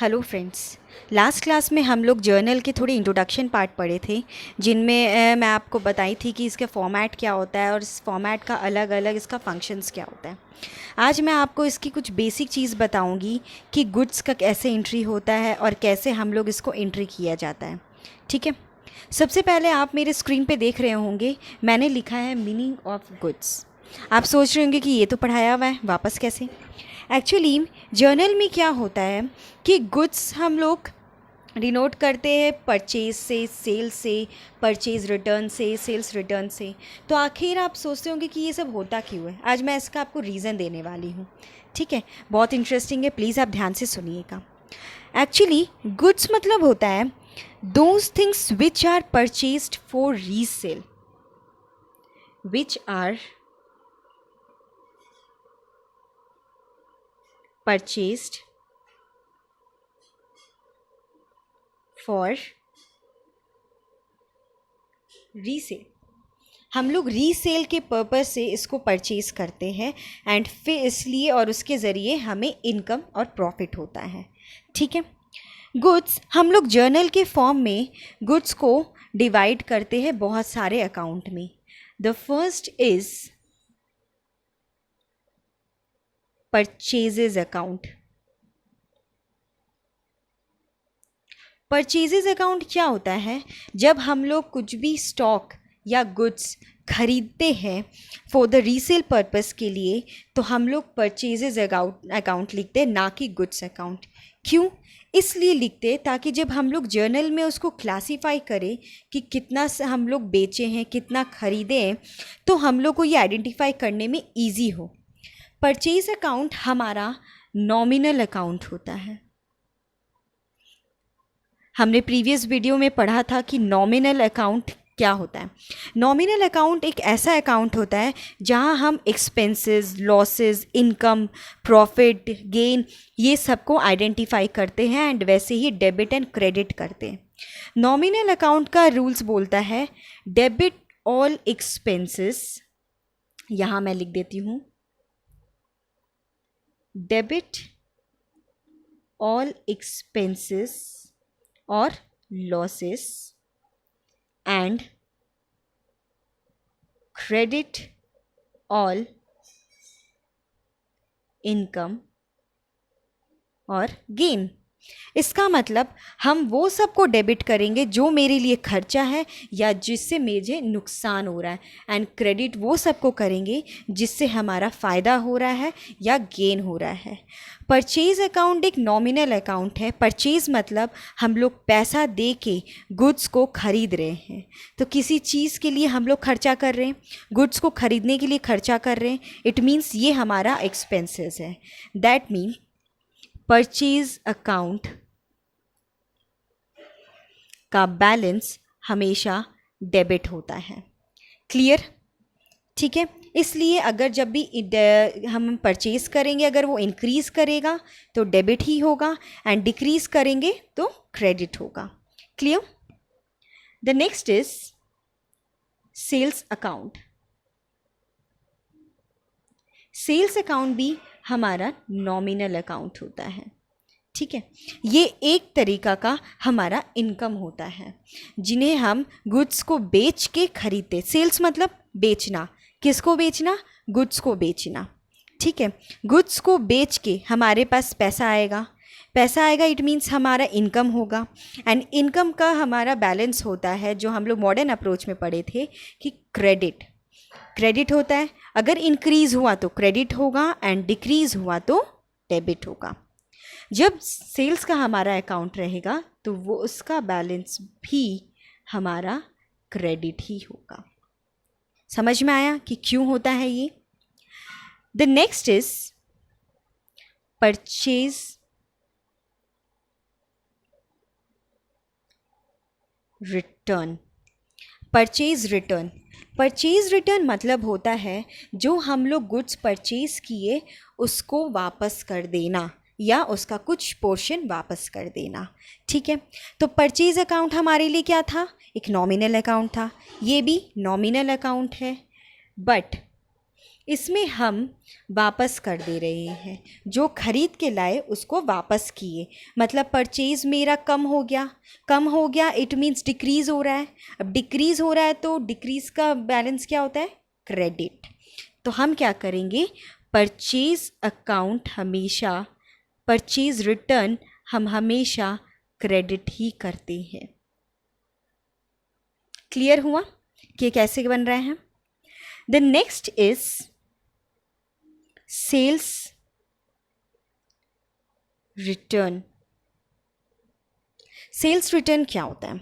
Hello friends. Last class में हम लोग जर्नल के थोड़े इंट्रोडक्शन पार्ट पढ़े थे, जिनमें मैं आपको बताई थी कि इसका फॉर्मेट क्या होता है और इस फॉर्मेट का अलग अलग इसका फंक्शंस क्या होता है। आज मैं आपको इसकी कुछ बेसिक चीज़ बताऊंगी कि गुड्स का कैसे एंट्री होता है और कैसे हम लोग इसको एंट्री किया जाता है। ठीक है, सबसे पहले आप मेरे स्क्रीन पे देख रहे होंगे मैंने लिखा है मीनिंग ऑफ गुड्स। आप सोच रहे होंगे कि ये तो पढ़ाया हुआ है, वापस कैसे। एक्चुअली जर्नल में क्या होता है कि गुड्स हम लोग डिनोट करते हैं परचेज से, सेल से, परचेज रिटर्न से, सेल्स रिटर्न से। तो आखिर आप सोचते होंगे कि ये सब होता क्यों है। आज मैं इसका आपको रीज़न देने वाली हूँ। ठीक है, बहुत इंटरेस्टिंग है, प्लीज़ आप ध्यान से सुनिएगा। एक्चुअली गुड्स मतलब होता है those things which are purchased for resale, which are purchased for resale. हम लोग रीसेल के पर्पस से इसको परचेज करते हैं एंड फिर इसलिए और उसके ज़रिए हमें इनकम और प्रॉफिट होता है। ठीक है, गुड्स हम लोग जर्नल के फॉर्म में गुड्स को डिवाइड करते हैं बहुत सारे अकाउंट में। The first is purchases account. Purchases account क्या होता है? जब हम लोग कुछ भी स्टॉक या गुड्स खरीदते हैं फॉर द रीसेल पर्पस के लिए, तो हम लोग परचेजेज अकाउंट लिखते हैं, ना कि गुड्स अकाउंट। क्यों? इसलिए लिखते ताकि जब हम लोग जर्नल में उसको क्लासीफाई करें कि कितना हम लोग बेचे हैं, कितना खरीदे हैं, तो हम लोग को ये आइडेंटिफाई करने में ईजी हो। परचेज अकाउंट हमारा नॉमिनल अकाउंट होता है। हमने प्रीवियस वीडियो में पढ़ा था कि नॉमिनल अकाउंट क्या होता है। नॉमिनल अकाउंट एक ऐसा अकाउंट होता है जहां हम expenses, losses, income, profit, gain ये सबको आइडेंटिफाई करते हैं एंड वैसे ही डेबिट एंड क्रेडिट करते हैं। नॉमिनल अकाउंट का रूल्स बोलता है डेबिट ऑल एक्सपेंसेस, यहाँ मैं लिख देती हूँ, डेबिट ऑल एक्सपेंसेस और losses and credit all income और gain। इसका मतलब हम वो सबको डेबिट करेंगे जो मेरे लिए खर्चा है या जिससे मुझे नुकसान हो रहा है, एंड क्रेडिट वो सबको करेंगे जिससे हमारा फ़ायदा हो रहा है या गेन हो रहा है। परचेज अकाउंट एक नॉमिनल अकाउंट है। परचेज मतलब हम लोग पैसा दे के गुड्स को खरीद रहे हैं। तो किसी चीज़ के लिए हम लोग खर्चा कर रहे हैं, गुड्स को खरीदने के लिए खर्चा कर रहे हैं, इट मीन्स ये हमारा एक्सपेंसेस है। दैट मीन परचेज अकाउंट का बैलेंस हमेशा डेबिट होता है। क्लियर? ठीक है, इसलिए अगर जब भी हम परचेज करेंगे, अगर वो इंक्रीज़ करेगा तो डेबिट ही होगा एंड डिक्रीज़ करेंगे तो क्रेडिट होगा। Clear? The next is sales account. Sales account भी हमारा नॉमिनल अकाउंट होता है। ठीक है, ये एक तरीका का हमारा इनकम होता है जिन्हें हम गुड्स को बेच के खरीदते। सेल्स मतलब बेचना। किसको बेचना? गुड्स को बेचना। ठीक है, गुड्स को बेच के हमारे पास पैसा आएगा। पैसा आएगा इट मीन्स हमारा इनकम होगा एंड इनकम का हमारा बैलेंस होता है जो हम लोग मॉडर्न अप्रोच में पढ़े थे कि क्रेडिट। क्रेडिट होता है, अगर इंक्रीज़ हुआ तो क्रेडिट होगा एंड डिक्रीज़ हुआ तो डेबिट होगा। जब सेल्स का हमारा अकाउंट रहेगा तो वो उसका बैलेंस भी हमारा क्रेडिट ही होगा। समझ में आया कि क्यों होता है ये? The next is purchase return. Purchase return. Purchase return मतलब होता है जो हम लोग गुड्स परचेज किए उसको वापस कर देना या उसका कुछ पोर्शन वापस कर देना। ठीक है, तो परचेज अकाउंट हमारे लिए क्या था? एक नॉमिनल अकाउंट था। ये भी नॉमिनल अकाउंट है, बट इसमें हम वापस कर दे रहे हैं, जो खरीद के लाए उसको वापस किए, मतलब परचेज़ मेरा कम हो गया। कम हो गया इट मीन्स डिक्रीज़ हो रहा है। अब डिक्रीज़ हो रहा है तो डिक्रीज़ का बैलेंस क्या होता है? क्रेडिट। तो हम क्या करेंगे, परचेज़ अकाउंट हमेशा, परचेज़ रिटर्न हम हमेशा क्रेडिट ही करते हैं। क्लियर हुआ कि कैसे बन रहा है? The next is sales return. Sales return क्या होता है?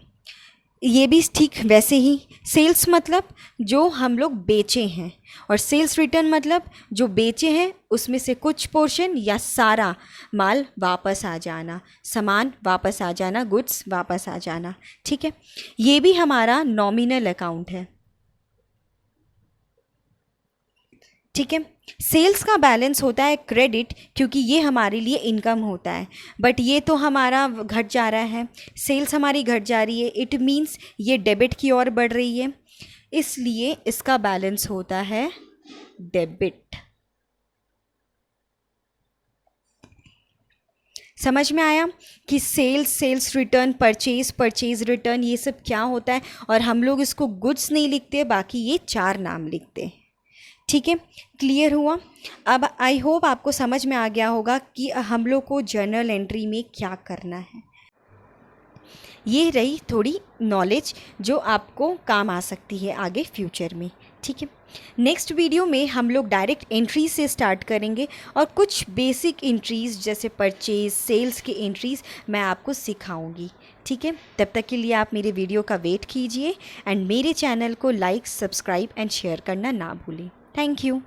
ये भी ठीक वैसे ही, सेल्स मतलब जो हम लोग बेचे हैं, और सेल्स रिटर्न मतलब जो बेचे हैं उसमें से कुछ पोर्शन या सारा माल वापस आ जाना, सामान वापस आ जाना, गुड्स वापस आ जाना। ठीक है, ये भी हमारा नॉमिनल अकाउंट है। ठीक है, सेल्स का बैलेंस होता है क्रेडिट, क्योंकि ये हमारे लिए इनकम होता है, बट ये तो हमारा घट जा रहा है, सेल्स हमारी घट जा रही है, इट मीन्स ये डेबिट की ओर बढ़ रही है, इसलिए इसका बैलेंस होता है डेबिट। समझ में आया कि sales, sales return, purchase, purchase return, ये सब क्या होता है, और हम लोग इसको गुड्स नहीं लिखते, बाकी ये 4 नाम लिखते हैं। ठीक है, क्लियर हुआ? अब आई होप आपको समझ में आ गया होगा कि हम लोग को जर्नल एंट्री में क्या करना है। ये रही थोड़ी नॉलेज जो आपको काम आ सकती है आगे फ्यूचर में। ठीक है, नेक्स्ट वीडियो में हम लोग डायरेक्ट एंट्री से स्टार्ट करेंगे, और कुछ बेसिक एंट्रीज़ जैसे परचेज, सेल्स की एंट्रीज़ मैं आपको सिखाऊंगी। ठीक है, तब तक के लिए आप मेरे वीडियो का वेट कीजिए, एंड मेरे चैनल को लाइक, सब्सक्राइब एंड शेयर करना ना भूलें। Thank you.